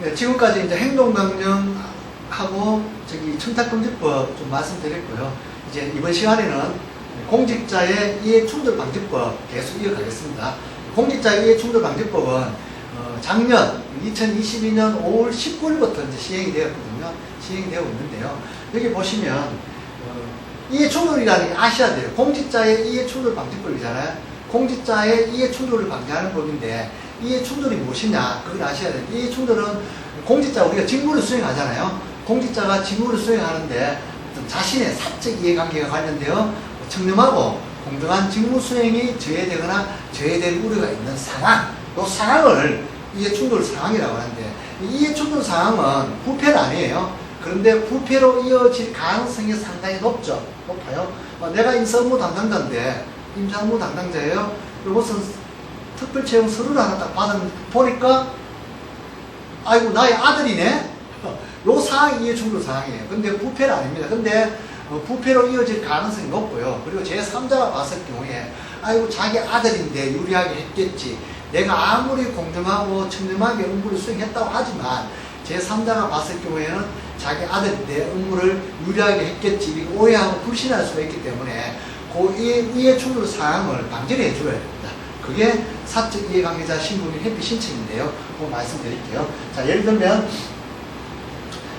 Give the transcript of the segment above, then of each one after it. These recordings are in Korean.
네, 지금까지 이제 행동강령하고 청탁금지법 좀 말씀드렸고요. 이제 이번 시간에는 공직자의 이해충돌방지법 계속 이어가겠습니다. 공직자의 이해충돌방지법은 작년 2022년 5월 19일부터 이제 시행이 되었거든요. 시행이 되고 있는데요. 여기 보시면 이해충돌이라는 게 아셔야 돼요. 공직자의 이해충돌방지법이잖아요. 공직자의 이해충돌을 방지하는 법인데 이해충돌이 무엇이냐 그걸 아셔야 돼요. 이해충돌은 공직자가 우리가 직무를 수행하잖아요. 공직자가 직무를 수행하는데 자신의 사적 이해관계가 관련되어 청렴하고 공정한 직무 수행이 저해되거나 저해될 우려가 있는 상황, 이 상황을 이해충돌 상황이라고 하는데, 이해충돌 상황은 부패는 아니에요. 그런데 부패로 이어질 가능성이 상당히 높아요. 내가 인사업무 담당자인데, 임상업무 담당자예요. 무슨 특별채용 서류를 하나 딱 보니까 아이고 나의 아들이네. 요 상황이 이해충돌 상황이에요. 근데 부패는 아닙니다. 근데 부패로 이어질 가능성이 높고요. 그리고 제3자가 봤을 경우에 아이고 자기 아들인데 유리하게 했겠지. 내가 아무리 공정하고 청렴하게 업무를 수행했다고 하지만 제3자가 봤을 경우에는 자기 아들인데 업무를 유리하게 했겠지. 이렇게 오해하고 불신할 수가 있기 때문에 그 이해충돌 상황을 방지를 해줘야 됩니다. 그게 사적 이해관계자 신고 및 회피 신청인데요. 그거 말씀드릴게요. 자, 예를 들면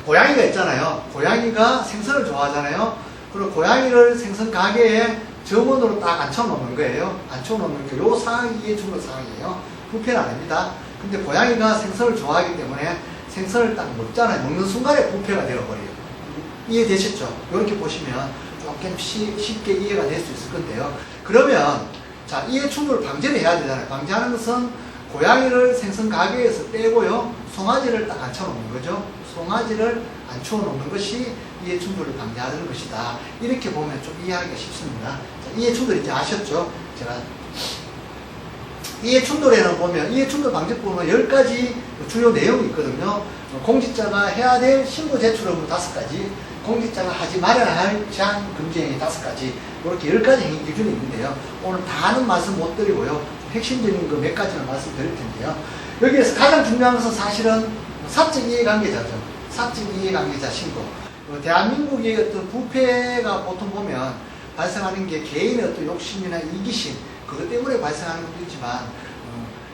고양이가 있잖아요. 고양이가 생선을 좋아하잖아요. 그리고 고양이를 생선 가게에 점원으로 딱 앉혀놓는 거예요. 앉혀놓는 게 요 상황이 이해충돌 상황이에요. 부패는 아닙니다. 근데 고양이가 생선을 좋아하기 때문에 생선을 딱 먹잖아요. 먹는 순간에 부패가 되어버려요. 이해되셨죠? 이렇게 보시면 조금 쉽게 이해가 될 수 있을 건데요. 그러면 자, 이해충돌을 방지를 해야 되잖아요. 방지하는 것은 고양이를 생선 가게에서 빼고요. 송아지를 딱 앉혀놓는 거죠. 송아지를 앉혀놓는 것이 이해충돌을 방지하는 것이다. 이렇게 보면 좀 이해하기가 쉽습니다. 자, 이해충돌 이제 아셨죠? 제가 이해충돌에는 보면 이해충돌 방지법은 10가지 주요 내용이 있거든요. 공직자가 해야 될 신고 제출 업무 5가지, 공직자가 하지 말아야 할 제한 금지 행위 5가지, 이렇게 10가지 행위 기준이 있는데요. 오늘 다는 말씀 못 드리고요. 핵심적인 거 몇 가지만 말씀드릴 텐데요. 여기에서 가장 중요한 것은 사실은 사적 이해관계자죠. 사적 이해관계자 신고. 대한민국의 어떤 부패가 보통 보면 발생하는 게 개인의 어떤 욕심이나 이기심, 그것 때문에 발생하는 것도 있지만,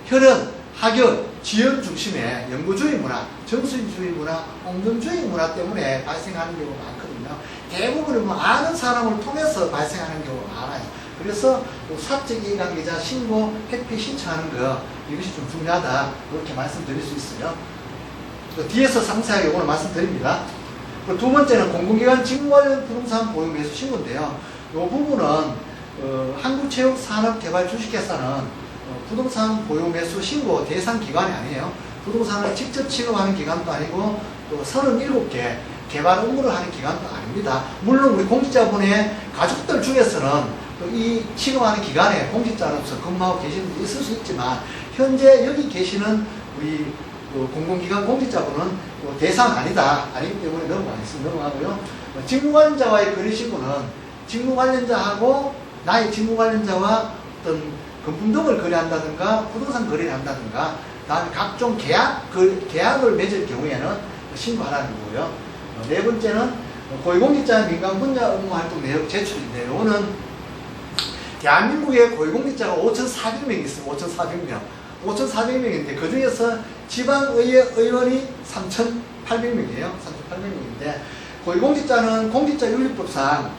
혈연, 학연, 지연 중심의 연구주의 문화, 정수주의 문화, 옹존주의 문화 때문에 발생하는 경우가 많거든요. 대부분은 아는 사람을 통해서 발생하는 경우가 많아요. 그래서 사적 이해관계자 신고, 회피 신청하는 거, 이것이 좀 중요하다. 그렇게 말씀드릴 수 있어요. 뒤에서 상세하게 오늘 말씀드립니다. 두 번째는 공공기관 직무 관련 부동산 보유 매수 신고인데요. 이 부분은 한국체육산업개발 주식회사는 부동산 보유 매수 신고 대상 기관이 아니에요. 부동산을 직접 취급하는 기관도 아니고 또 37개 개발 업무를 하는 기관도 아닙니다. 물론 우리 공직자분의 가족들 중에서는 또 이 취급하는 기관에 공직자로서 근무하고 계시는 분이 있을 수 있지만 현재 여기 계시는 우리 공공기관 공직자분은 대상 아니다. 아니기 때문에 넘어가고요. 직무관련자와의 거래신고는 직무관련자하고 나의 직무관련자와 어떤 금품 등을 거래한다든가 부동산 거래를 한다든가 다음에 각종 계약을 맺을 경우에는 신고하라는 거고요. 네 번째는 고위공직자 민간 분야 업무 활동 내역 제출인데 이거는 대한민국에 고위공직자가 5,400명 있습니다. 5,400명. 5,400명인데 그 중에서 지방의회 의원이 3,800명이에요. 3,800명인데 고위공직자는 공직자윤리법상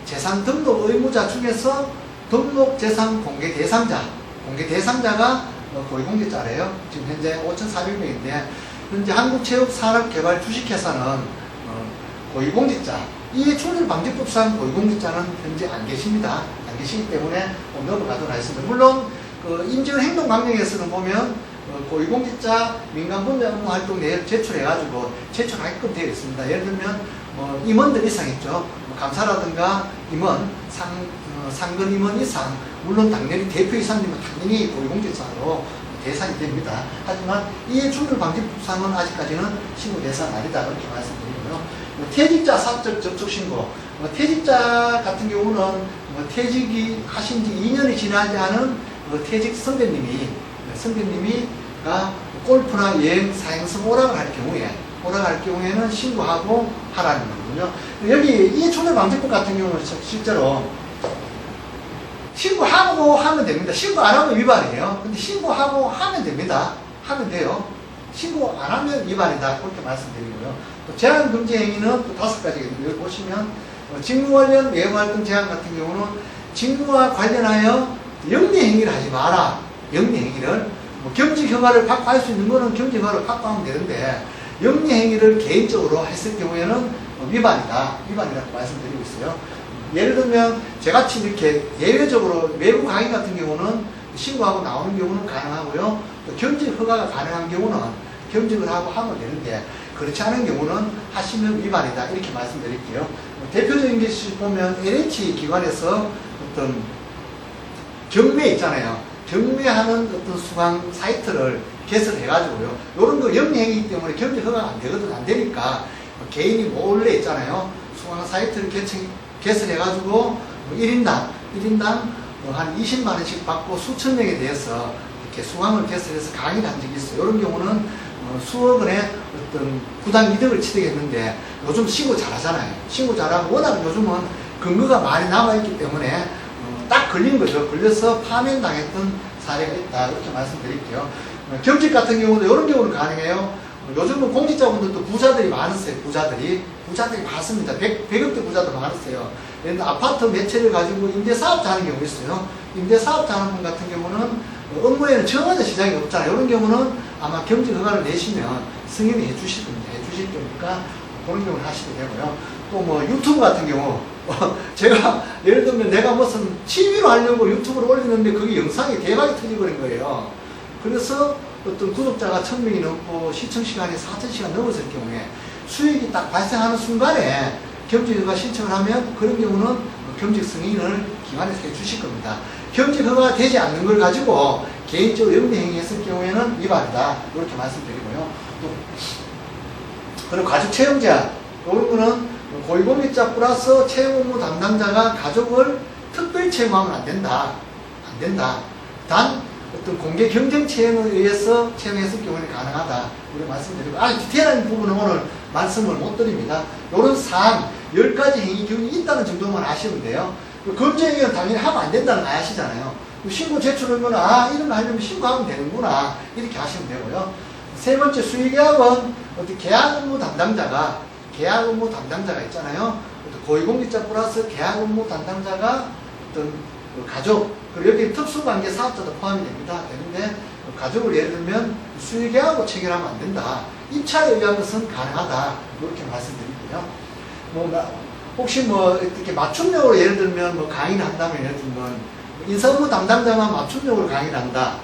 재산 등록 의무자 중에서 등록 재산 공개 대상자가 고위공직자래요. 지금 현재 5,400명인데 현재 한국체육산업개발 주식회사는 고위공직자 이해충돌방지법상 고위공직자는 현재 안 계십니다. 안 계시기 때문에 넘어가도록 하겠습니다. 물론 임직행동강령에서는 보면 고위공직자 민간분야 업무 활동 내역 제출해가지고 제출하게끔 되어 있습니다. 예를 들면 임원들 이상 있죠. 감사라든가 임원, 상근 임원 이상, 물론 당연히 대표 이상이면 당연히 고위공직자로 대상이 됩니다. 하지만 이해충돌방지법상은 아직까지는 신고 대상 아니다. 그렇게 말씀드리고요. 퇴직자 사적 접촉 신고. 퇴직자 같은 경우는 퇴직이 하신 지 2년이 지나지 않은 퇴직 선배님이 골프나 여행, 사행성 오락을 할 경우에는 신고하고 하라는 거거든요. 여기 이해충돌방지법 같은 경우는 실제로 신고하고 하면 됩니다. 신고 안 하면 위반이에요. 근데 신고하고 하면 됩니다. 하면 돼요. 신고 안 하면 위반이다. 그렇게 말씀드리고요. 또 제한금지 행위는 또 5가지가 있는데 여기 보시면 직무 관련 예우활동 제한 같은 경우는 직무와 관련하여 영리 행위를 하지 마라. 영리 행위를 겸직 허가를 확보할 수 있는 거는 겸직 허가를 확보하면 되는데 영리 행위를 개인적으로 했을 경우에는 위반이라고 말씀드리고 있어요. 예를 들면 저같이 이렇게 예외적으로 외부 강의 같은 경우는 신고하고 나오는 경우는 가능하고요. 또 겸직 허가가 가능한 경우는 겸직을 하고 하면 되는데 그렇지 않은 경우는 하시면 위반이다. 이렇게 말씀드릴게요. 대표적인 것이 보면 LH 기관에서 어떤 경매 있잖아요. 경매하는 어떤 수강 사이트를 개설해가지고요. 이런 거 영리행위이기 때문에 겸직 허가가 안 되니까 개인이 몰래 있잖아요. 수강 사이트를 개설해가지고 1인당 한 20만원씩 받고 수천 명에 대해서 이렇게 수강을 개설해서 강의를 한 적이 있어요. 이런 경우는 수억 원의 어떤 부당 이득을 취득했는데 요즘 신고 잘하잖아요. 신고 잘하고 워낙 요즘은 근거가 많이 남아있기 때문에 딱 걸린 거죠. 걸려서 파면당했던 사례가 있다. 이렇게 말씀드릴게요. 겸직 같은 경우도 이런 경우는 가능해요. 요즘은 공직자분들도 부자들이 많으세요. 부자들이 많습니다. 100억대 부자도 많으세요. 예를 들어 아파트 몇 채를 가지고 임대사업자 하는 경우 있어요. 임대사업자 하는 분 같은 경우는 업무에는 정해진 시장이 없잖아요. 이런 경우는 아마 겸직 허가를 내시면 승인이 해주실 거니까 그런 경우는 하시면 되고요. 또 뭐 유튜브 같은 경우 제가 예를 들면 내가 무슨 취미로 하려고 유튜브를 올리는데 그게 영상이 대박이 터져버린 거예요. 그래서 어떤 구독자가 1000명이 넘고 시청시간이 4000시간 넘었을 경우에 수익이 딱 발생하는 순간에 겸직허가 신청을 하면 그런 경우는 겸직 승인을 기관에서 해주실 겁니다. 겸직허가가 되지 않는 걸 가지고 개인적으로 영리행위했을 경우에는 위반이다. 이렇게 말씀드리고요. 또 그리고 가족 채용 제한 이런 거는 고위공직자 플러스 채용 업무 담당자가 가족을 특별 채용하면 안 된다. 단 어떤 공개 경쟁 채용에 의해서 채용했을 경우는 가능하다. 이렇게 말씀드리고 디테일한 부분은 오늘 말씀을 못 드립니다. 이런 사안 10가지 행위 기준이 있다는 정도만 아시면 돼요. 검증행위는 당연히 하면 안 된다는 거 아시잖아요. 신고 제출하면 이런 거 하려면 신고하면 되는구나. 이렇게 하시면 되고요. 세 번째 수의계약은 어떤 계약 업무 담당자가 있잖아요. 고위공직자 플러스 계약 업무 담당자가 어떤 가족, 그리고 여기 특수관계 사업자도 포함이 되는데 가족을 예를 들면 수의계약하고 체결하면 안 된다. 입찰에 의한 것은 가능하다. 이렇게 말씀드리고요. 혹시 이렇게 맞춤형으로 예를 들면 강의를 한다면 예를 들면 인사업무 담당자만 맞춤형으로 강의를 한다.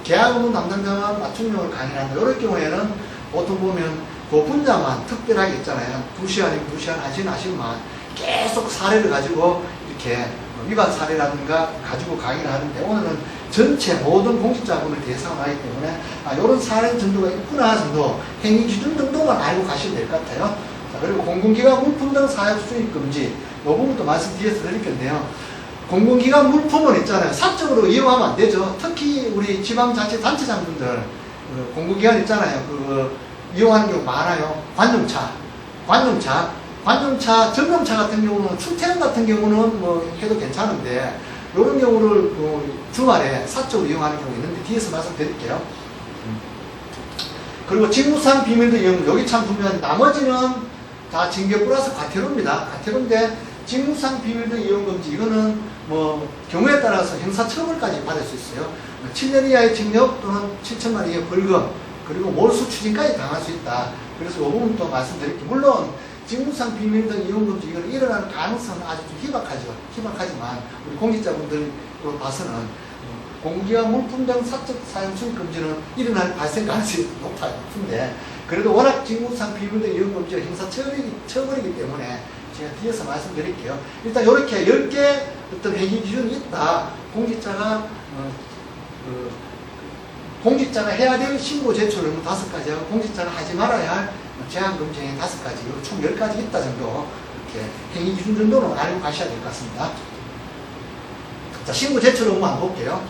계약업무 담당자만 맞춤형으로 강의를 한다. 이럴 경우에는 보통 보면 그 분야만 특별하게 있잖아요. 한 2시간이면 2시간, 1시간 계속 사례를 가지고 이렇게 위반 사례라든가 가지고 강의를 하는데 오늘은 전체 모든 공직자분을 대상으로 하기 때문에 이런 사례 정도가 있구나 정도 행위 기준 정도만 알고 가시면 될 것 같아요. 자, 그리고 공공기관 물품 등 사업 수입 금지 이 부분도 말씀 뒤에서 드릴 건데요. 공공기관 물품은 있잖아요. 사적으로 이용하면 안 되죠. 특히 우리 지방자치단체장분들 공공기관 있잖아요. 이용하는 경우 많아요. 관용차, 전용차 같은 경우는 출퇴근 같은 경우는 해도 괜찮은데 이런 경우를 주말에 사적으로 이용하는 경우 있는데 뒤에서 말씀드릴게요. 그리고 직무상 비밀도 이용, 여기 참 보면 나머지는 다 징계 플러스 과태료입니다. 과태료인데 직무상 비밀도 이용 금지 이거는 경우에 따라서 형사처벌까지 받을 수 있어요. 7년 이하의 징역 또는 7천만 원 이하의 벌금 그리고 몰수 추징까지 당할 수 있다. 그래서 이 부분 또 말씀드릴게요. 물론 직무상 비밀 등 이용금지 이걸 일어나는 가능성은 아주 좀 희박하지만 우리 공직자분들로 봐서는 공기와 물품 등 사적 사용 수입 금지는 일어날 발생 가능성이 높은데 그래도 워낙 직무상 비밀 등 이용금지가 형사처벌이기 때문에 제가 뒤에서 말씀드릴게요. 일단 이렇게 10개 어떤 행위 기준이 있다. 공직자가 해야 될 신고 제출 의무 5가지 하고 공직자가 하지 말아야 할 제한금지 행위 5가지, 총 10가지 있다 정도 이렇게 행위 기준 정도는 알고 가셔야 될 것 같습니다. 자, 신고 제출 의무 한번 볼게요.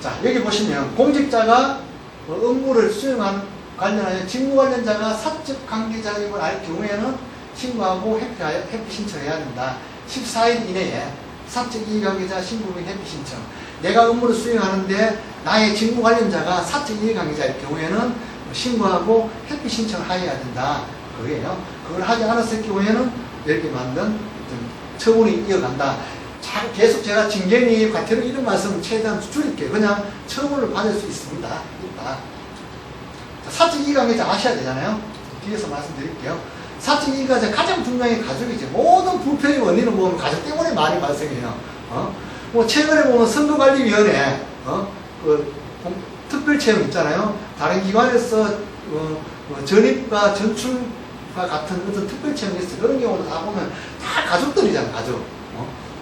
자, 여기 보시면 공직자가 업무를 수행하는 관련하여 직무 관련자가 사적 관계자임을 알 경우에는 신고하고 회피 신청해야 된다. 14일 이내에 사적 이해관계자 신고 및 회피 신청. 내가 업무를 수행하는데 나의 직무 관련자가 사적 이해관계자일 경우에는 신고하고 회피 신청을 해야 된다. 그거예요. 그걸 하지 않았을 경우에는 이렇게 만든 처분이 이어간다. 계속 제가 징계니 과태료 이런 말씀을 최대한 줄일게요. 그냥 처분을 받을 수 있습니다. 있다. 사적 이해관계자 아셔야 되잖아요. 뒤에서 말씀드릴게요. 사적 이해관계자 가장 중요한 게 가족이죠. 모든 불편의 원인을 보면 가족 때문에 많이 발생해요. 뭐 최근에 보면 선거관리위원회 특별채용 있잖아요. 다른 기관에서 전입과 전출과 같은 어떤 특별채용이 있어요. 그런 경우도 다 보면 다 가족들이잖아요. 가족.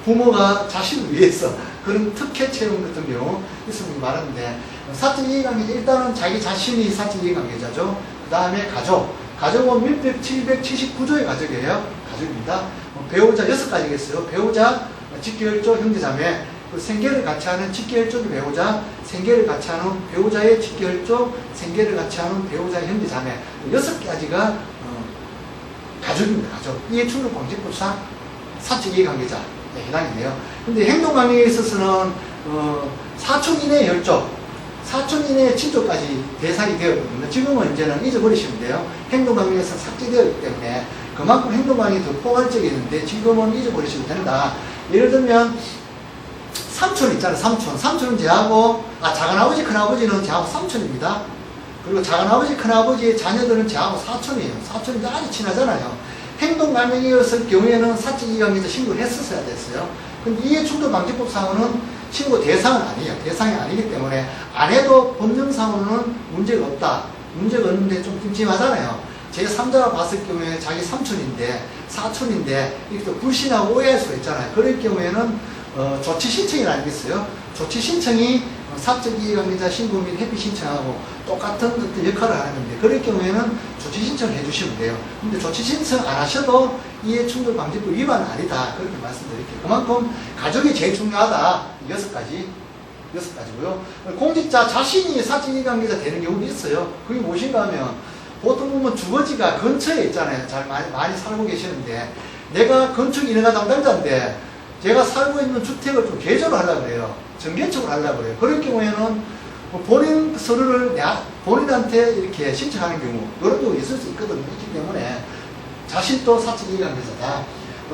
부모가 자신을 위해서 그런 특혜 채용 같은 경우 있으면 많은데, 사적 이해관계자 일단은 자기 자신이 사적 이해관계자죠. 그 다음에 가족은 밀백 779조의 가족이에요. 가족입니다. 배우자 6가지겠어요. 배우자, 직계혈족, 형제자매, 생계를 같이 하는 직계혈족의 배우자, 생계를 같이 하는 배우자의 직계혈족, 생계를 같이 하는 배우자의 형제자매, 6가지가 가족입니다. 가족. 이해충돌방지법상 사적 이해관계자에 해당이 돼요. 근데 행동관계에 있어서는 사촌 이내의 혈족, 사촌 이내의 친족까지 대상이 되었거든요. 지금은 이제는 잊어버리시면 돼요. 행동관계에서 삭제되어 있기 때문에 그만큼 행동관계가 더 포괄적이었는데 지금은 잊어버리셔도 된다. 예를 들면 삼촌 있잖아요. 삼촌은 제하고, 작은아버지, 큰아버지는 제하고 삼촌입니다. 그리고 작은아버지, 큰아버지의 자녀들은 제하고 사촌이에요. 사촌이 아주 친하잖아요. 행동관계였을 경우에는 사적 이해관계자 신고를 했었어야 됐어요. 근데 이해충돌방지법상으로는 신고 대상은 아니에요. 대상이 아니기 때문에 안 해도 법령상으로는 문제가 없다. 문제가 없는데 좀 찜찜하잖아요. 제3자가 봤을 경우에 자기 삼촌인데, 사촌인데, 이렇게 또 불신하고 오해할 수가 있잖아요. 그럴 경우에는 조치 신청이 아니겠어요? 조치 신청이 사적 이해관계자 신고 및 회피 신청하고 똑같은 어떤 역할을 하는 건데, 그럴 경우에는 조치 신청을 해주시면 돼요. 근데 조치 신청 안 하셔도 이해충돌방지법 위반은 아니다. 그렇게 말씀드릴게요. 그만큼 가족이 제일 중요하다. 6가지고요. 공직자 자신이 사적 이해관계자 되는 경우도 있어요. 그게 무엇인가 하면, 보통 보면 주거지가 근처에 있잖아요. 잘 많이 살고 계시는데, 내가 건축 인허가 담당자인데 제가 살고 있는 주택을 좀 개조를 하려고 그래요. 정개축을 하려고 그래요. 그럴 경우에는 본인 서류를 본인한테 이렇게 신청하는 경우, 이런 경우 있을 수 있거든요. 있기 때문에 자신도 사적 이해관계자다.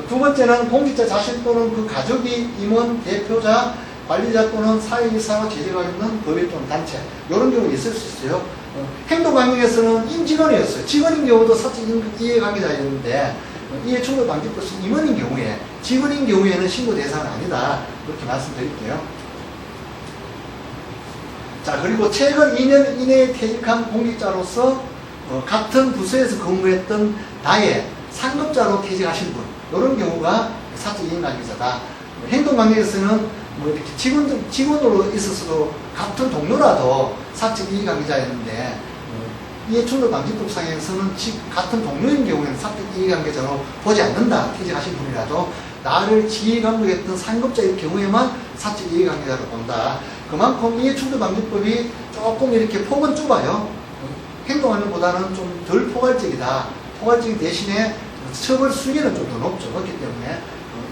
두 번째는 공직자 자신 또는 그 가족이 임원, 대표자, 관리자 또는 사회이사와 제재가 있는 법인 또는 단체, 이런 경우 있을 수 있어요. 행동관계에서는 임직원이었어요. 직원인 경우도 사적 이해관계자였는데, 이해충돌방지법 임원인 경우에, 직원인 경우에는 신고 대상은 아니다. 그렇게 말씀드릴게요. 자, 그리고 최근 2년 이내에 퇴직한 공직자로서 같은 부서에서 근무했던 나의 상급자로 퇴직하신 분, 이런 경우가 사적 이해관계자다. 행동관계에서는 뭐 이렇게 직원으로 있어서도 같은 동료라도 사적 이해관계자였는데, 이해충돌방지법상에서는 같은 동료인 경우에는 사적 이해관계자로 보지 않는다. 퇴직하신 분이라도 나를 지휘감독했던 상급자일 경우에만 사적 이해관계자로 본다. 그만큼 이해충돌방지법이 조금 이렇게 폭은 좁아요. 행동하는보다는 좀 덜 포괄적이다. 포괄적인 대신에 처벌 수위는 좀 더 높죠. 그렇기 때문에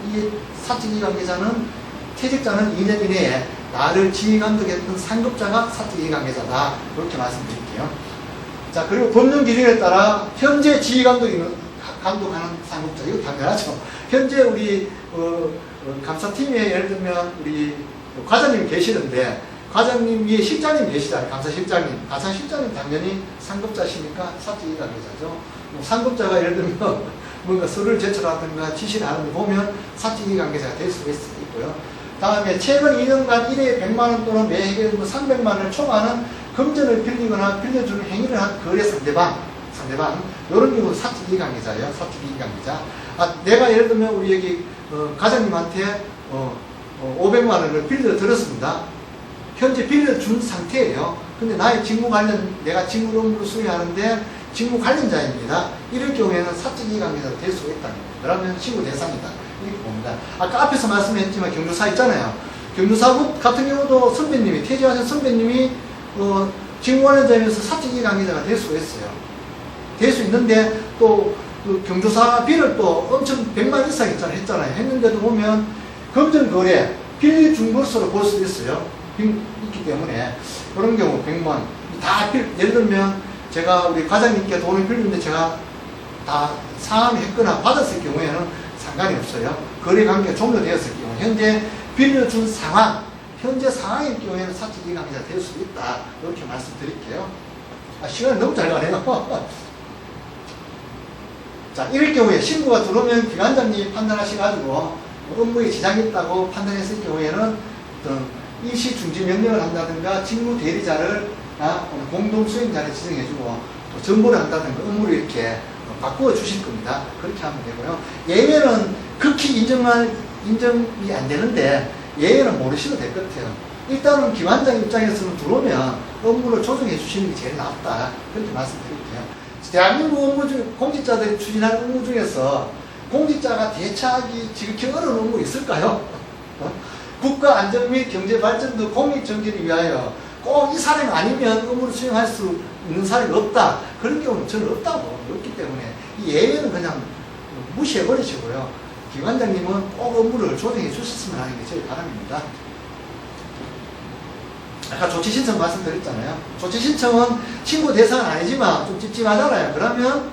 이 사적 이해관계자는, 퇴직자는 2년 이내에 나를 지휘감독했던 상급자가 사적 이해관계자다. 그렇게 말씀드릴게요. 자, 그리고 법령 기준에 따라 현재 지휘감독하는 상급자, 이거 당연하죠. 현재 우리 감사팀에 예를 들면 우리 과장님 계시는데, 과장님 위에 실장님 계시잖아요. 감사실장님. 감사실장님 당연히 상급자시니까 사적 이해관계자죠. 상급자가 예를 들면 뭔가 서류를 제출하든가 지시를 하는 거 보면 사적 이해관계자가 될 수가 있고요. 다음에 최근 2년간 1회에 100만원 또는 매해 300만원을 초과하는 금전을 빌리거나 빌려주는 행위를 한 거래 상대방, 이런 경우는 사적 이해관계자예요. 사적 이해관계자. 내가 예를 들면 우리 여기 과장님한테 500만원을 빌려드렸습니다. 현재 빌려준 상태예요. 근데 나의 직무 관련, 내가 직무 업무를 수행하는데 직무 관련자입니다. 이럴 경우에는 사적 이해관계자가 될 수가 있다는 거예요. 그러면 신고 대상이다. 이렇게 봅니다. 아까 앞에서 말씀했지만 경조사 있잖아요. 경조사국 같은 경우도 선배님이, 퇴직하신 선배님이, 직무관련자면서 사적 이해관계자가 될 수가 있어요. 될 수 있는데, 또, 그 경조사 비를 또 엄청 100만 이상 했잖아요. 했는데도 보면, 검정거래, 빌리 중거수로 볼 수도 있어요. 있기 때문에, 그런 경우 100만. 예를 들면, 제가 우리 과장님께 돈을 빌렸는데 제가 다 상환을 했거나 받았을 경우에는 상관이 없어요. 거래관계가 종료되었을 경우, 현재 빌려준 상황, 현재 상황일 경우에는 사적 이해관계자가 될 수도 있다. 이렇게 말씀드릴게요. 시간이 너무 잘 가네요. 자, 이럴 경우에 신고가 들어오면 기관장님이 판단하셔가지고 업무에 지장이 있다고 판단했을 경우에는 어떤 일시 중지 명령을 한다든가 직무 대리자를 공동 수행자를 지정해주고 또 전보를 한다든가 업무를 이렇게 바꾸어 주실 겁니다. 그렇게 하면 되고요. 예외는 극히 인정이 안 되는데 예외는 모르셔도 될 것 같아요. 일단은 기관장 입장에서는 들어오면 업무를 조정해 주시는 게 제일 낫다. 그렇게 말씀드릴게요. 대한민국 업무 중, 공직자들이 추진하는 업무 중에서 공직자가 대처하기 지극히 어려운 업무 있을까요? 국가 안정 및 경제 발전 등 공익 정진을 위하여 꼭 이 사람이 아니면 업무를 수행할 수 있는 사람이 없다. 그런 경우는 저는 없기 때문에 이 예외는 그냥 무시해 버리시고요. 기관장님은 꼭 업무를 조정해 주셨으면 하는 게 제 바람입니다. 아까 조치 신청 말씀드렸잖아요. 조치 신청은 신고 대상은 아니지만 좀 찝찝하잖아요. 그러면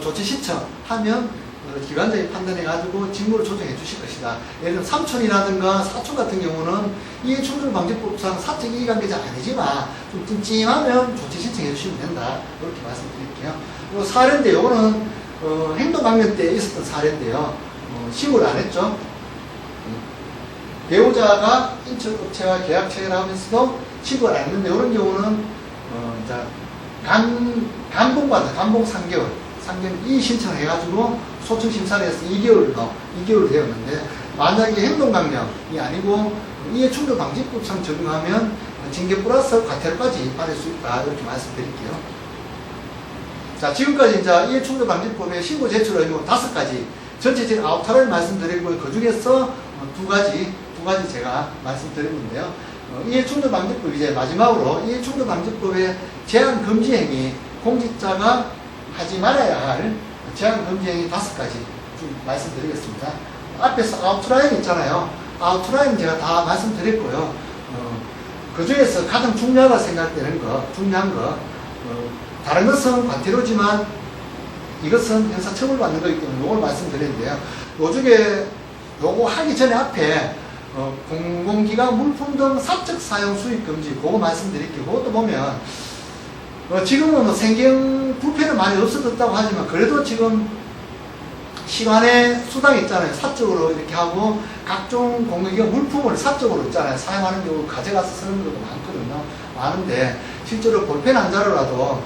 조치 신청하면 기관장이 판단해가지고 직무를 조정해 주실 것이다. 예를 들면 삼촌이라든가 사촌 같은 경우는 이해충돌방지법상 사적 이해관계자 아니지만 좀 찜찜하면 조치 신청해 주시면 된다. 이렇게 말씀드릴게요. 그리고 사례인데 이거는 행동강연 때 있었던 사례인데요. 신고를 안 했죠. 배우자가 인척업체와 계약 체결을 하면서도 신고를 안 했는데 이런 경우는 감봉받아 감봉 3개월 이의 신청을 해가지고 소청 심사를 해서 2개월 되었는데 만약에 행동강령이 아니고 이해충돌방지법상 적용하면 징계 플러스 과태료까지 받을 수 있다. 이렇게 말씀드릴게요. 자, 지금까지 이제 이해충돌방지법의 신고 제출 의무 5가지 전체적인 아웃라인 말씀드리고 그 중에서 두 가지 제가 말씀드렸는데요. 이해충돌방지법 이제 마지막으로 이해충돌방지법의 제한 금지 행위 공직자가 하지 말아야 할 제한 금지 행위 5가지 좀 말씀드리겠습니다. 앞에서 아웃라인 있잖아요. 아웃라인 제가 다 말씀드렸고요. 그 중에서 가장 중요하다 생각되는 중요한 거 다른 것은 과태료지만 이것은 형사처벌받는 거기 때문에 이걸 말씀드렸는데요. 요중에 요거 하기 전에 앞에 공공기관 물품 등 사적 사용 수입 금지 그거 말씀드릴게요. 그것도 보면 지금은 생경 부패는 많이 없어졌다고 하지만 그래도 지금 시간의 수당이 있잖아요. 사적으로 이렇게 하고 각종 공공기관 물품을 사적으로 있잖아요. 사용하는 경우 가져가서 쓰는 경우도 많거든요. 많은데 실제로 볼펜 한 자루라도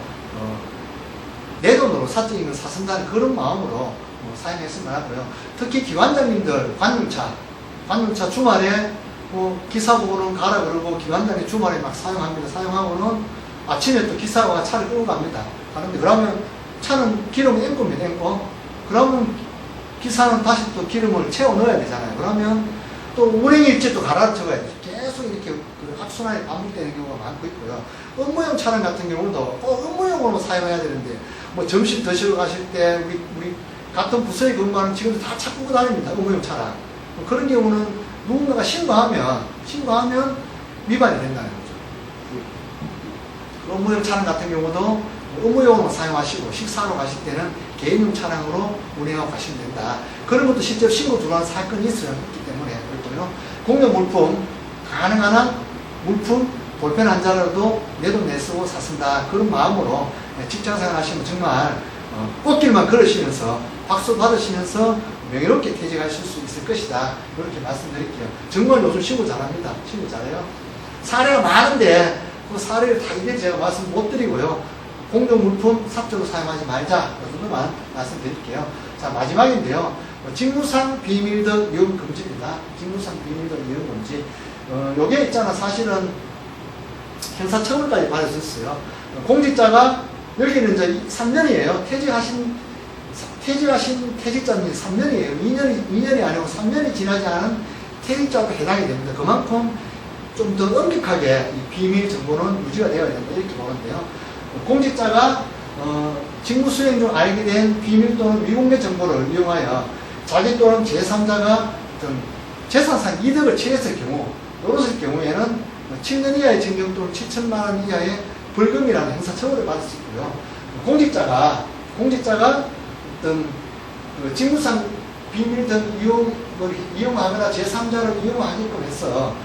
내 돈으로 사적인 걸 사쓴다는 그런 마음으로 사용했으면 하고요. 특히 기관장님들 관용차 주말에 기사보고는 가라 그러고 기관장이 주말에 막 사용하고는 아침에 또 기사가 차를 끌고 갑니다. 가는데 그러면 차는 기름을 앵 겁니다. 앵고 그러면 기사는 다시 또 기름을 채워 넣어야 되잖아요. 그러면 또 운행일지 또 가르쳐가야 돼요. 계속 이렇게 악순환이 반복되는 경우가 많고 있고요. 업무용 차량 같은 경우도 업무용으로 사용해야 되는데 점심 드시러 가실 때 우리 같은 부서에 근무하는 직원들 다 차 끌고 다닙니다. 업무용 차량. 그런 경우는 누군가가 신고하면 위반이 된다는 거죠. 업무용 차량 같은 경우도 업무용으로 사용하시고 식사하러 가실 때는 개인용 차량으로 운행하고 가시면 된다. 그런 것도 실제로 신고 들어간 사건이 있기 때문에 그렇고요. 공용 물품 가능한 한 물품 볼펜 한 자라도 내 돈 내쓰고 사쓴다. 그런 마음으로 직장생활 하시면 정말 꽃길만 걸으시면서 박수 받으시면서 명예롭게 퇴직하실 수 있을 것이다. 이렇게 말씀드릴게요. 정말 요즘 신고 잘합니다. 신고 잘해요. 사례가 많은데 그 사례를 다 이제 제가 말씀 못 드리고요. 공용물품 사적으로 사용하지 말자. 이 정도만 말씀드릴게요. 자, 마지막인데요. 직무상 비밀 등 위험 금지입니다. 직무상 비밀 등 위험 금지. 요게 있잖아. 사실은 형사처벌까지 받을 수 있어요. 공직자가 여기는 이제 3년이에요. 퇴직자님 3년이에요. 2년이 아니고 3년이 지나지 않은 퇴직자도 해당이 됩니다. 그만큼 좀 더 엄격하게 이 비밀 정보는 유지가 되어야 된다 이렇게 보는데요. 공직자가 직무 수행 중 알게 된 비밀 또는 미공개 정보를 이용하여 자기 또는 제3자가 어떤 재산상 이득을 취했을 경우, 이랬을 경우에는 7년 이하의 징역 또는 7천만 원 이하의 벌금이라는 형사처벌을 받을 수 있고요. 공직자가 어떤 직무상 비밀 등 이용하거나 제3자를 이용하게끔 해서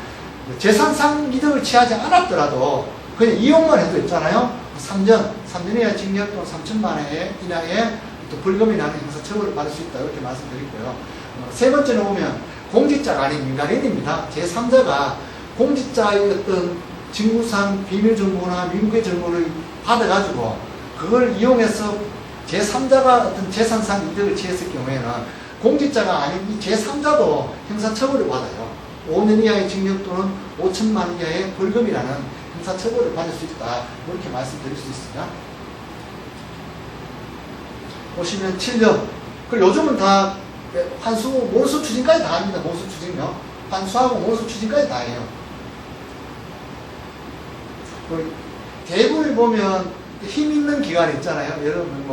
재산상 이득을 취하지 않았더라도 그냥 이용만 해도 있잖아요. 3년 이하 징역 또는 3천만 원 이하의 또 벌금이라는 형사처벌을 받을 수 있다 이렇게 말씀드리고요. 세 번째는 보면 공직자가 아닌 민간인입니다. 제3자가 공직자의 어떤 직무상 비밀 정보나 미공개 정보를 받아가지고 그걸 이용해서 제3자가 어떤 재산상 이득을 취했을 경우에는 공직자가 아닌 이 제3자도 형사처벌을 받아요. 5년 이하의 징역 또는 5천만 원 이하의 벌금이라는 형사처벌을 받을 수 있다. 이렇게 말씀드릴 수 있습니다. 보시면 7년. 그리고 요즘은 다 환수, 몰수 추징까지 다 합니다. 몰수 추징요. 환수하고 몰수 추징까지 다 해요. 대부분 보면 힘 있는 기관 있잖아요. 여러분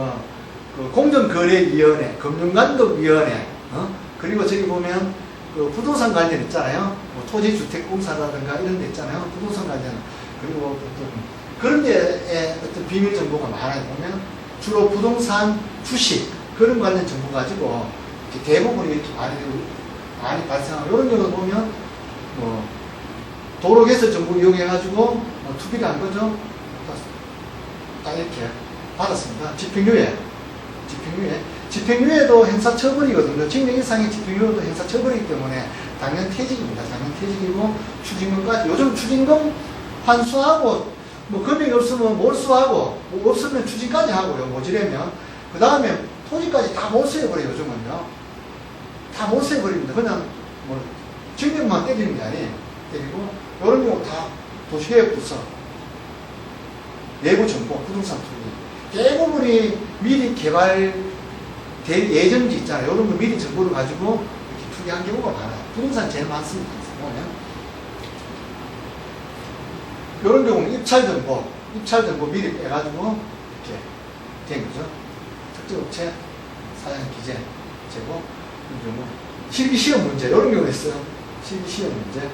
그 공정거래위원회, 금융감독위원회, 그리고 저기 보면 그 부동산 관련 있잖아요. 뭐 토지주택공사라든가 이런 데 있잖아요. 부동산 관련. 그리고 어떤 그런 데에 어떤 비밀 정보가 많아요. 보면 주로 부동산, 주식 그런 관련 정보 가지고 대부분이 이렇게 많이 발생하고 이런 경우 보면 뭐 도로 개설 정보 이용해가지고 투기를 한 거죠. 딱 이렇게 받았습니다. 집행유예도 형사처벌이거든요. 징역 이상의 집행유예도 형사처벌이기 때문에 당연 퇴직입니다. 당연 퇴직이고 추징금까지. 요즘 추징금 환수하고 뭐 금액이 없으면 몰수하고 뭐 없으면 추징까지 하고요. 모자라면 그 다음에 토지까지 다 몰수해버려요. 요즘은요. 다 몰수해버립니다. 그냥 뭐 징역만 때리는 게 아니에요. 때리고 이런 경우 다 도시계획부서 내부 정보, 부동산 투기 대부분이 미리 개발 예정지 있잖아요. 이런 거 미리 정보를 가지고 이렇게 투기한 경우가 많아요. 부동산 제일 많습니다. 보면 이런 경우는 입찰 정보 미리 빼가지고 이렇게 된 거죠. 특정업체 사양 기재 제고 이런 경우 실기시험 문제 이런 경우 있어요. 실기시험 문제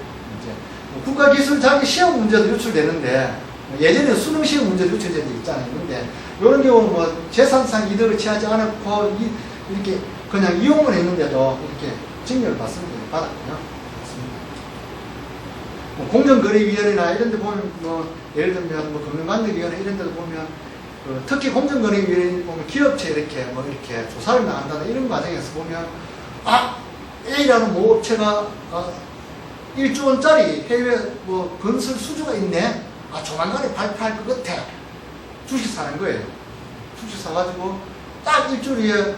국가기술 자기 시험 문제도 유출되는데 예전에 수능 시험 문제도 유출된 게 있잖아요. 근데 이런 경우는 뭐 재산상 이득을 취하지 않고 이렇게 그냥 이용을 했는데도 이렇게 징역을 받았고요. 뭐 공정거래위원회나 이런 데 보면 뭐 예를 들면 뭐 금융감독위원회 이런 데도 보면 특히 공정거래위원회 보면 기업체 이렇게 조사를 나간다는 이런 과정에서 보면 A라는 모 업체가 1조 원짜리 해외 뭐 건설 수주가 있네. 조만간에 발표할 것 같아. 주식 사는 거예요. 주식 사가지고 딱 일주일 후에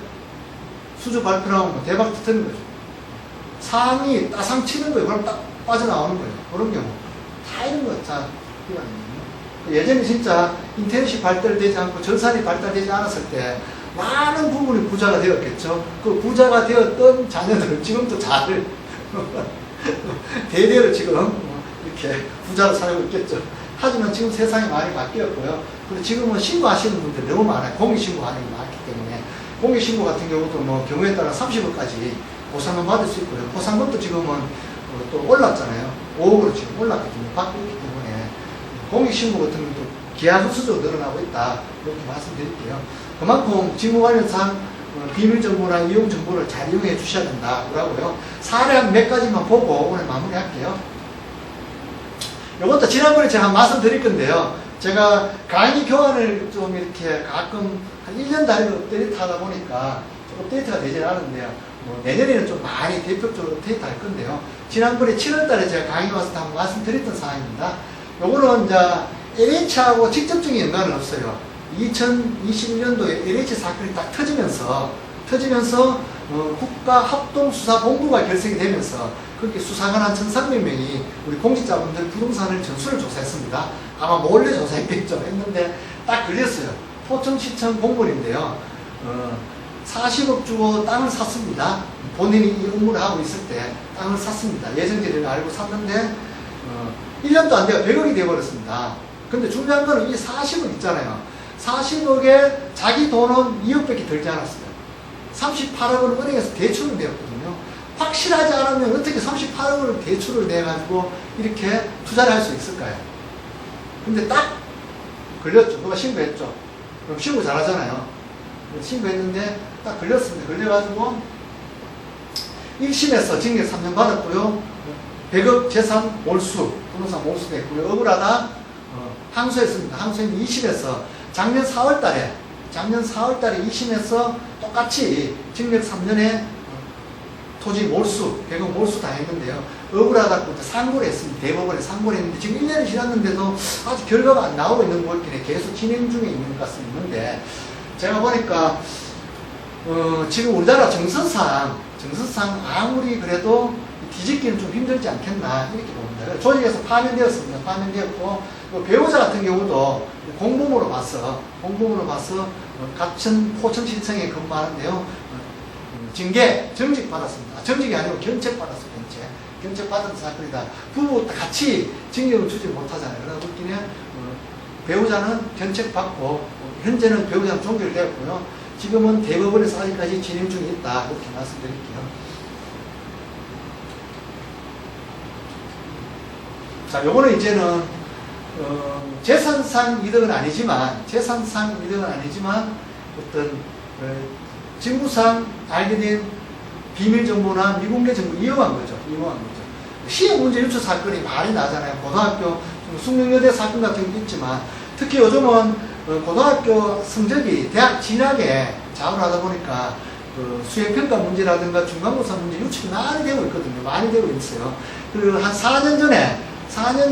수주 발표하면 대박 터뜨리는 거죠. 상이 따상 치는 거예요. 그럼 딱 빠져나오는 거예요. 그런 경우. 다 이런 거 다 예전에 진짜 인터넷이 발달되지 않고 전산이 발달되지 않았을 때 많은 부분이 부자가 되었겠죠. 그 부자가 되었던 자녀들은 지금도 잘 대대로 지금 이렇게 부자로 살고 있겠죠. 하지만 지금 세상이 많이 바뀌었고요. 그리고 지금은 신고하시는 분들이 너무 많아요. 공익신고하는 게 많기 때문에. 공익신고 같은 경우도 뭐 경우에 따라 30억까지 보상금 받을 수 있고요. 보상금도 지금은 또 올랐잖아요. 5억으로 지금 올랐기 때문에 받고 있기 때문에 공익신고 같은 것도 기하급수적으로 늘어나고 있다. 이렇게 말씀드릴게요. 그만큼 직무 관련상 비밀정보나 이용정보를 잘 이용해 주셔야 된다고요. 사례 한 몇 가지만 보고 오늘 마무리할게요. 이것도 지난번에 제가 말씀드릴 건데요. 제가 강의 교환을 좀 이렇게 가끔 한 1년 단위로 업데이트 하다 보니까 좀 업데이트가 되진 않은데요. 뭐 내년에는 좀 많이 대표적으로 업데이트 할 건데요. 지난번에 7월 달에 제가 강의 와서 한번 말씀드렸던 사항입니다. 요거는 이제 LH하고 직접적인 연관은 없어요. 2021년도에 LH 사건이 딱 터지면서 국가합동수사본부가 결성이 되면서 그렇게 수사관 한 1,300명이 우리 공직자분들 부동산을 전수를 조사했습니다. 아마 몰래 조사했겠죠. 했는데 딱 걸렸어요. 포천시청 공무원인데요. 40억 주고 땅을 샀습니다. 본인이 이 업무를 하고 있을 때 땅을 샀습니다. 예정지를 알고 샀는데 1년도 안 돼가 100억이 되어버렸습니다. 근데 중요한 거는 이 40억 있잖아요. 40억에 자기 돈은 2억밖에 들지 않았어요. 38억은 은행에서 대출을 내었거든요. 확실하지 않으면 어떻게 38억을 대출을 내가지고 이렇게 투자를 할 수 있을까요? 근데 딱 걸렸죠. 누가 신고했죠. 그럼 신고 잘하잖아요. 신고했는데 딱 걸렸습니다. 걸려가지고 1심에서 징역 3년 받았고요. 100억 재산 몰수, 부동산 몰수됐고요. 억울하다 항소했습니다. 항소했는데 2심에서 작년 4월달에 2심에서 똑같이 징역 3년에 토지 몰수, 100억 몰수 다 했는데요. 억울하다고 상고를 했습니다. 대법원에 상고를 했는데 지금 1년이 지났는데도 아직 결과가 안 나오고 있는 것 같긴 해. 계속 진행 중에 있는 것 같습니다. 제가 보니까 지금 우리나라 정서상 아무리 그래도 뒤집기는 좀 힘들지 않겠나 이렇게 봅니다. 조직에서 파면되었습니다. 파면되었고 배우자 같은 경우도 공범으로 봐서 같은 포천시청에 근무하는데요. 정직 받았습니다. 정직이 아니고 견책 받았어요. 견책 받은 사건이다. 부부 같이 징역을 주지 못하잖아요. 그러다 보니 배우자는 견책 받고 현재는 배우자는 종결되었고요. 지금은 대법원에서 아직까지 진행 중에 있다. 이렇게 말씀드릴게요. 자, 요거는 이제는 재산상 이득은 아니지만 어떤 직무상 알게 된 비밀 정보나 미공개 정보 이용한 거죠. 시험 문제 유출 사건이 많이 나잖아요. 고등학교 숙명여대 사건 같은 것도 있지만 특히 요즘은 고등학교 성적이 대학 진학에 작업을 하다 보니까 수행평가 문제라든가 중간고사 문제 유출이 많이 되고 있거든요. 많이 되고 있어요. 그리고 한 4년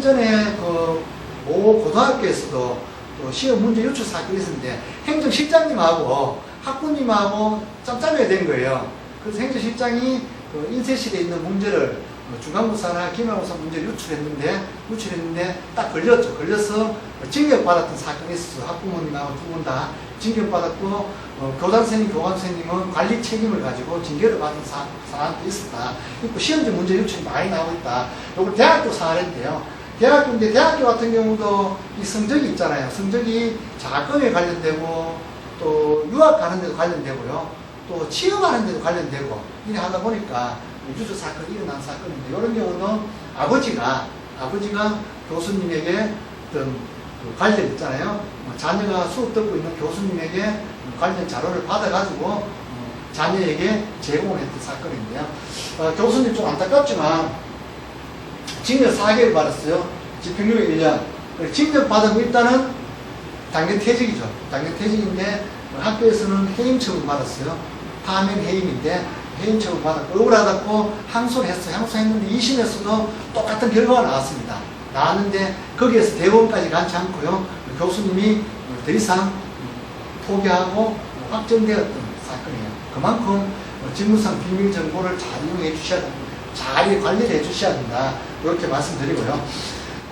전에 모 고등학교에서도 또 시험 문제 유출 사건이 있었는데 행정실장님하고 학부님하고 짬짬이가 된 거예요. 그래서 행정실장이 인쇄실에 있는 문제를 중간고사나 기말고사 문제를 유출했는데 딱 걸렸죠. 걸려서 징역받았던 사건이 있었어요. 학부모님하고 두 분 다 징역받았고 교장선생님, 교관선생님은 관리 책임을 가지고 징계를 받은 사안도 있었다. 그리고 시험지 문제 유출이 많이 나오고 있다. 이거 대학교 사례인데요. 대학교인데 대학교 같은 경우도 이 성적이 있잖아요. 성적이 장학금에 관련되고 또 유학 가는 데도 관련되고요. 또 취업하는 데도 관련되고 이래 하다 보니까 유출 사건이 일어난 사건인데 이런 경우는 아버지가 교수님에게 어떤 관련 있잖아요. 자녀가 수업 듣고 있는 교수님에게 관련 자료를 받아가지고 자녀에게 제공을 했던 사건인데요. 교수님 좀 안타깝지만 징역 4개월 받았어요. 집행유예 1년. 징역 받으면 일단은 당연 퇴직이죠. 당연 퇴직인데 학교에서는 해임 처분 받았어요. 파면 해임인데 해임 처분 받았고 억울하다고 항소를 했어요. 항소했는데 2심에서도 똑같은 결과가 나왔습니다. 나왔는데 거기에서 대법원까지 가지 않고요. 교수님이 더 이상 포기하고 확정되었던 사건이에요. 그만큼 직무상 비밀 정보를 잘 이용해 주셔야 됩니다. 잘 관리를 해 주셔야 된다. 이렇게 말씀드리고요.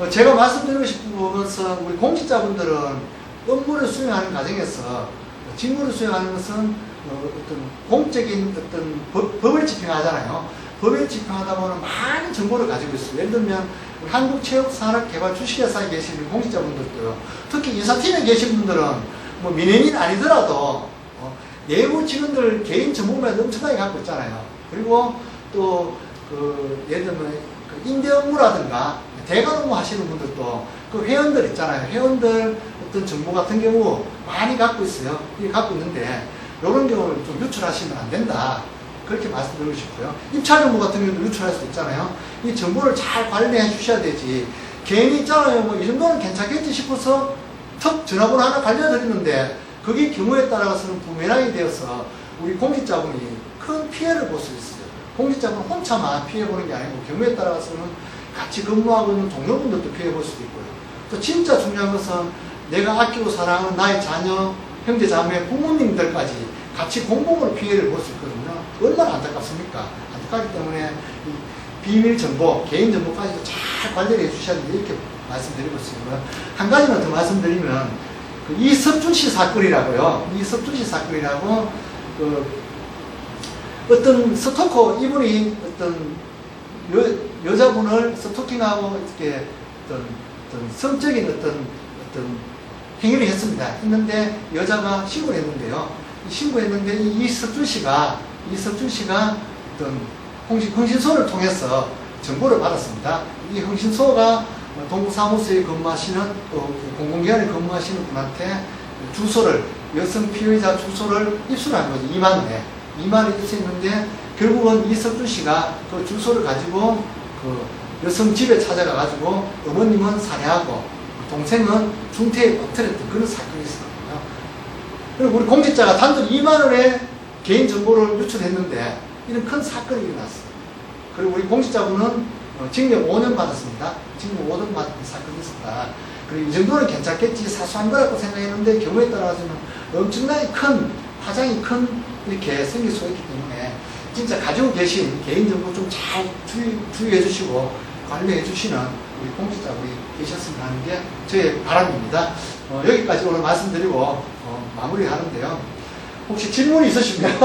제가 말씀드리고 싶은 것은 우리 공직자분들은 업무를 수행하는 과정에서 직무를 수행하는 것은 어떤 공적인 어떤 법을 집행하잖아요. 법을 집행하다 보면 많은 정보를 가지고 있어요. 예를 들면 한국체육산업개발 주식회사에 계신 공직자분들도요. 특히 인사팀에 계신 분들은 뭐 민원인 아니더라도 내부 직원들 개인 정보만 엄청나게 갖고 있잖아요. 그리고 또 예를 들면 임대 업무라든가 대관 업무 하시는 분들도 그 회원들 있잖아요. 회원들 어떤 정보 같은 경우 많이 갖고 있어요. 이게 갖고 있는데 이런 경우를 좀 유출하시면 안 된다. 그렇게 말씀드리고 싶고요. 입찰 정보 같은 경우도 유출할 수 있잖아요. 이 정보를 잘 관리해 주셔야 되지. 괜히 있잖아요. 뭐 이 정도는 괜찮겠지 싶어서 턱 전화번호 하나 관려드리는데 그게 경우에 따라서는 부메랑이 되어서 우리 공직자분이 큰 피해를 볼 수 있어요. 공직자분 혼자만 피해보는 게 아니고 경우에 따라서는 같이 근무하고 있는 동료분들도 피해볼 수도 있고요. 또 진짜 중요한 것은 내가 아끼고 사랑하는 나의 자녀, 형제, 자매, 부모님들까지 같이 공범으로 피해를 볼 수 있거든요. 얼마나 안타깝습니까? 안타깝기 때문에 비밀 정보, 개인 정보까지도 잘 관리를 해주셔야 된다. 이렇게 말씀드리고 있습니다. 한 가지만 더 말씀드리면 이석준 씨 사건이라고요. 이석준 씨 사건이라고 어떤 스토커, 이분이 어떤 여자분을 스토킹하고 이렇게 어떤 성적인 어떤 행위를 했는데 여자가 신고를 했는데요. 신고했는데 이석준 씨가 어떤 흥신소를 통해서 정보를 받았습니다. 이 흥신소가 동부사무소에 근무하시는 또 공공기관에 근무하시는 분한테 주소를, 여성 피해자 주소를 입수한 거죠. 2만을 입수했는데 결국은 이석준 씨가 그 주소를 가지고 그 여성 집에 찾아가 가지고 어머님은 살해하고 동생은 중태에 빠뜨렸던 그런 사건이 있었거든요. 그리고 우리 공직자가 단돈 2만 원의 개인정보를 유출했는데 이런 큰 사건이 일어났어요. 그리고 우리 공직자분은 징역 5년 받았습니다. 징역 5년 받은 사건이 있었다. 그리고 이 정도는 괜찮겠지, 사소한 거라고 생각했는데 경우에 따라서는 엄청나게 큰, 파장이 큰 이렇게 생길 수 있기 때문에 진짜 가지고 계신 개인정보 좀 잘 주의해 주시고 관리해 주시는 우리 공직자분이 계셨으면 하는 게 저의 바람입니다. 여기까지 오늘 말씀드리고 마무리 하는데요. 혹시 질문이 있으시면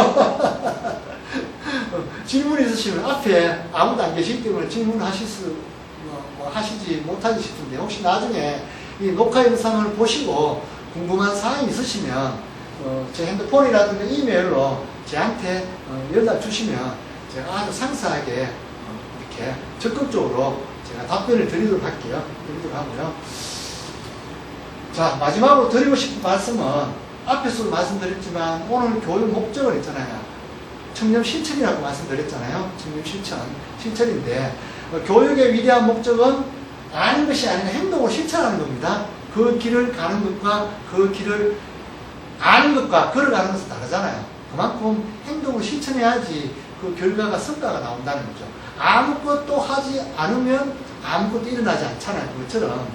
질문이 있으시면 앞에 아무도 안 계시기 때문에 하시지 못하지 싶은데 혹시 나중에 이 녹화 영상을 보시고 궁금한 사항이 있으시면 제 핸드폰이라든가 이메일로 저한테 연락 주시면 제가 아주 상세하게 이렇게 적극적으로 제가 답변을 드리도록 하고요. 자, 마지막으로 드리고 싶은 말씀은 앞에서도 말씀드렸지만 오늘 교육 목적을 있잖아요. 청렴 실천이라고 말씀드렸잖아요. 청렴 실천인데 교육의 위대한 목적은 아는 것이 아니라 행동을 실천하는 겁니다. 그 길을 가는 것과 그 길을 아는 것과 걸어가는 것은 다르잖아요. 그만큼 행동을 실천해야지 그 결과가 성과가 나온다는 거죠. 아무것도 하지 않으면 아무것도 일어나지 않잖아요. 그것처럼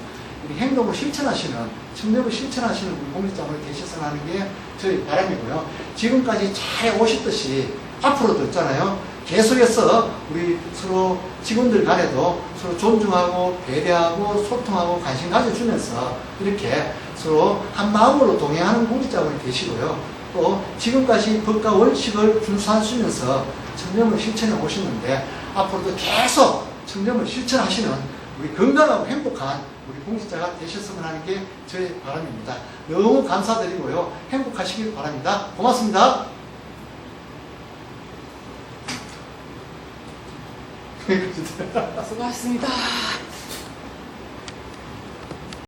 행동을 실천하시는, 청렴을 실천하시는 공직자분이 되셨으면 하는 게 저희 바람이고요. 지금까지 잘 오셨듯이 앞으로도 있잖아요. 계속해서 우리 서로 직원들 간에도 서로 존중하고 배려하고 소통하고 관심 가져주면서 이렇게 서로 한 마음으로 동행하는 공직자분이 되시고요. 또 지금까지 법과 원칙을 준수하시면서 청렴을 실천해 오셨는데 앞으로도 계속 청렴을 실천하시는 우리 건강하고 행복한 우리 공직자가 되셨으면 하는 게 저의 바람입니다. 너무 감사드리고요. 행복하시길 바랍니다. 고맙습니다. 수고하셨습니다.